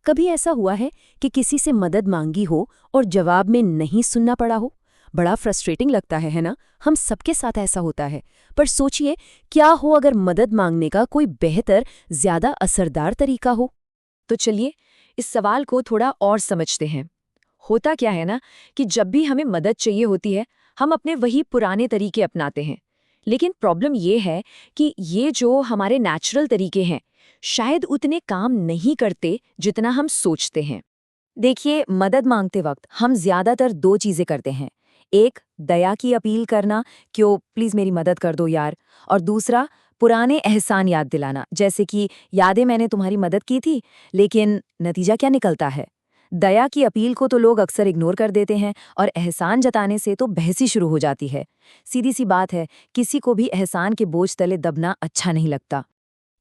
कभी ऐसा हुआ है कि किसी से मदद मांगी हो और जवाब में नहीं सुनना पड़ा हो? बड़ा फ्रस्ट्रेटिंग लगता है ना? हम सबके साथ ऐसा होता है। पर सोचिए, क्या हो अगर मदद मांगने का कोई बेहतर, ज्यादा असरदार तरीका हो? तो चलिए इस सवाल को थोड़ा और समझते हैं। होता क्या है ना कि जब भी हमें मदद चाहिए होती है, हम अपने वही पुराने तरीके अपनाते हैं। लेकिन प्रॉब्लम ये है कि ये जो हमारे नेचुरल तरीके हैं, शायद उतने काम नहीं करते जितना हम सोचते हैं। देखिए, मदद मांगते वक्त हम ज्यादातर दो चीजें करते हैं। एक, दया की अपील करना, क्यों प्लीज मेरी मदद कर दो यार। और दूसरा, पुराने एहसान याद दिलाना, जैसे कि यादें मैंने तुम्हारी मदद की थी। लेकिन नतीजा क्या निकलता है? दया की अपील को तो लोग अक्सर इग्नोर कर देते हैं और एहसान जताने से तो बहस ही शुरू हो जाती है। सीधी सी बात है, किसी को भी एहसान के बोझ तले दबना अच्छा नहीं लगता।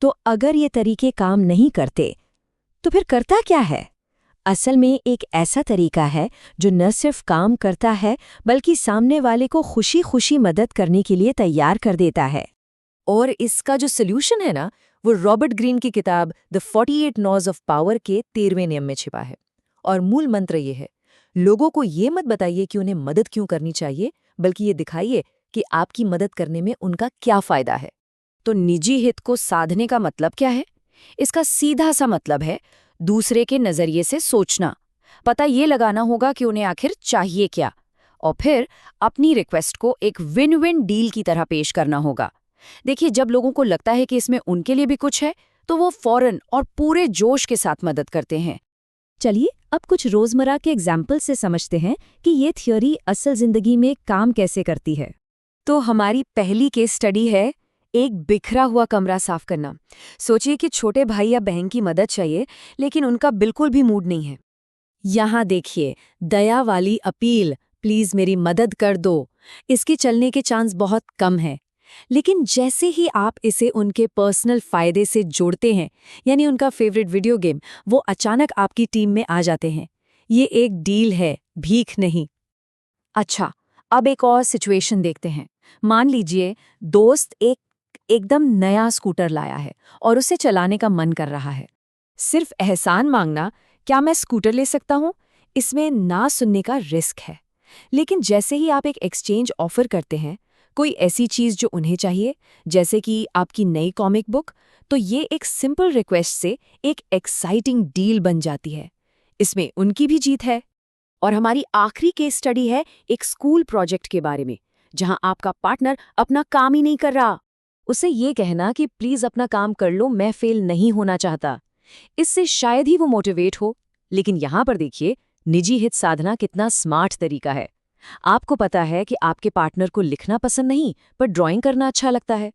तो अगर ये तरीके काम नहीं करते, तो फिर करता क्या है? असल में एक ऐसा तरीका है जो न सिर्फ काम करता है, बल्कि सामने वाले को खुशी खुशी मदद करने के लिए तैयार कर देता है। और इसका जो सोल्यूशन है ना, वो रॉबर्ट ग्रीन की किताब द 48 लॉज ऑफ पावर के 13वें नियम में छिपा है। और मूल मंत्र ये है, लोगों को ये मत बताइए कि उन्हें मदद क्यों करनी चाहिए, बल्कि ये दिखाइए कि आपकी मदद करने में उनका क्या फायदा है। तो निजी हित को साधने का मतलब क्या है? इसका सीधा सा मतलब है दूसरे के नजरिए से सोचना। पता ये लगाना होगा कि उन्हें आखिर चाहिए क्या, और फिर अपनी रिक्वेस्ट को एक विन विन डील की तरह पेश करना होगा। देखिए, जब लोगों को लगता है कि इसमें उनके लिए भी कुछ है, तो वो फौरन और पूरे जोश के साथ मदद करते हैं। चलिए अब कुछ रोजमर्रा के एग्जाम्पल से समझते हैं कि ये थ्योरी असल जिंदगी में काम कैसे करती है। तो हमारी पहली केस स्टडी है एक बिखरा हुआ कमरा साफ करना। सोचिए कि छोटे भाई या बहन की मदद चाहिए, लेकिन उनका बिल्कुल भी मूड नहीं है। यहाँ देखिए, दया वाली अपील, प्लीज मेरी मदद कर दो, इसकी चलने के चांस बहुत कम है। लेकिन जैसे ही आप इसे उनके पर्सनल फायदे से जोड़ते हैं, यानी उनका फेवरेट वीडियो गेम, वो अचानक आपकी टीम में आ जाते हैं। ये एक डील है, भीख नहीं। अच्छा, अब एक और सिचुएशन देखते हैं। मान लीजिए दोस्त एकदम नया स्कूटर लाया है और उसे चलाने का मन कर रहा है। सिर्फ एहसान मांगना, क्या मैं स्कूटर ले सकता हूँ, इसमें ना सुनने का रिस्क है। लेकिन जैसे ही आप एक एक्सचेंज ऑफर करते हैं, कोई ऐसी चीज़ जो उन्हें चाहिए, जैसे कि आपकी नई कॉमिक बुक, तो ये एक सिंपल रिक्वेस्ट से एक एक्साइटिंग डील बन जाती है। इसमें उनकी भी जीत है। और हमारी आखिरी केस स्टडी है एक स्कूल प्रोजेक्ट के बारे में, जहां आपका पार्टनर अपना काम ही नहीं कर रहा। उसे ये कहना कि प्लीज अपना काम कर लो, मैं फेल नहीं होना चाहता, इससे शायद ही वो मोटिवेट हो। लेकिन यहां पर देखिए, निजी हित साधना कितना स्मार्ट तरीका है। आपको पता है कि आपके पार्टनर को लिखना पसंद नहीं, पर ड्राइंग करना अच्छा लगता है,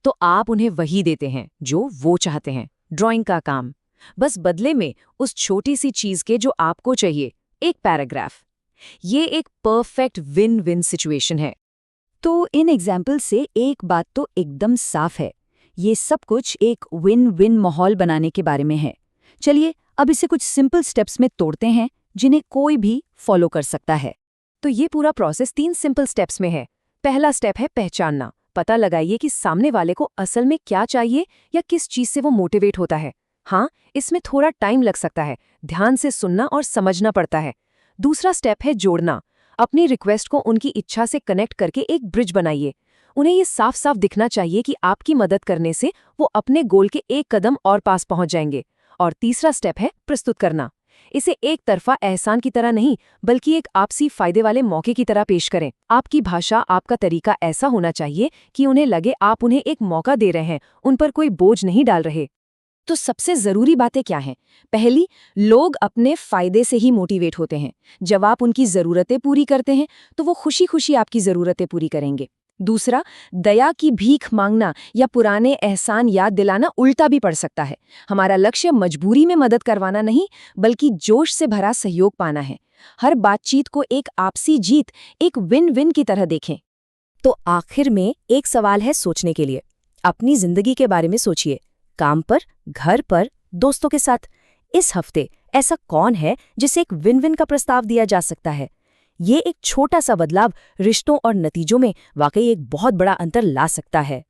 तो आप उन्हें वही देते हैं जो वो चाहते हैं, ड्राइंग का काम। बस बदले में उस छोटी सी चीज के जो आपको चाहिए, एक पैराग्राफ। ये एक परफेक्ट विन विन सिचुएशन है। तो इन एग्जाम्पल से एक बात तो एकदम साफ है, ये सब कुछ एक विन विन माहौल बनाने के बारे में है। चलिए अब इसे कुछ सिंपल स्टेप्स में तोड़ते हैं, जिन्हें कोई भी फॉलो कर सकता है। तो ये पूरा प्रोसेस 3 सिंपल स्टेप्स में है। पहला स्टेप है पहचानना। पता लगाइए कि सामने वाले को असल में क्या चाहिए या किस चीज से वो मोटिवेट होता है। हाँ, इसमें थोड़ा टाइम लग सकता है, ध्यान से सुनना और समझना पड़ता है। दूसरा स्टेप है जोड़ना। अपनी रिक्वेस्ट को उनकी इच्छा से कनेक्ट करके एक ब्रिज बनाइए। उन्हें ये साफ साफ दिखना चाहिए कि आपकी मदद करने से वो अपने गोल के एक कदम और पास पहुंच जाएंगे। और तीसरा स्टेप है प्रस्तुत करना। इसे एक तरफा एहसान की तरह नहीं, बल्कि एक आपसी फायदे वाले मौके की तरह पेश करें। आपकी भाषा, आपका तरीका ऐसा होना चाहिए कि उन्हें लगे आप उन्हें एक मौका दे रहे हैं, उन पर कोई बोझ नहीं डाल रहे। तो सबसे जरूरी बातें क्या हैं? पहली, लोग अपने फायदे से ही मोटिवेट होते हैं। जब आप उनकी जरूरतें पूरी करते हैं, तो वो खुशी खुशी आपकी जरूरतें पूरी करेंगे। दूसरा, दया की भीख मांगना या पुराने एहसान याद दिलाना उल्टा भी पड़ सकता है। हमारा लक्ष्य मजबूरी में मदद करवाना नहीं, बल्कि जोश से भरा सहयोग पाना है। हर बातचीत को एक आपसी जीत, एक विन विन की तरह देखें। तो आखिर में एक सवाल है सोचने के लिए। अपनी जिंदगी के बारे में सोचिए, काम पर, घर पर, दोस्तों के साथ। इस हफ्ते ऐसा कौन है जिसे एक विन विन का प्रस्ताव दिया जा सकता है? ये एक छोटा सा बदलाव रिश्तों और नतीजों में वाकई एक बहुत बड़ा अंतर ला सकता है।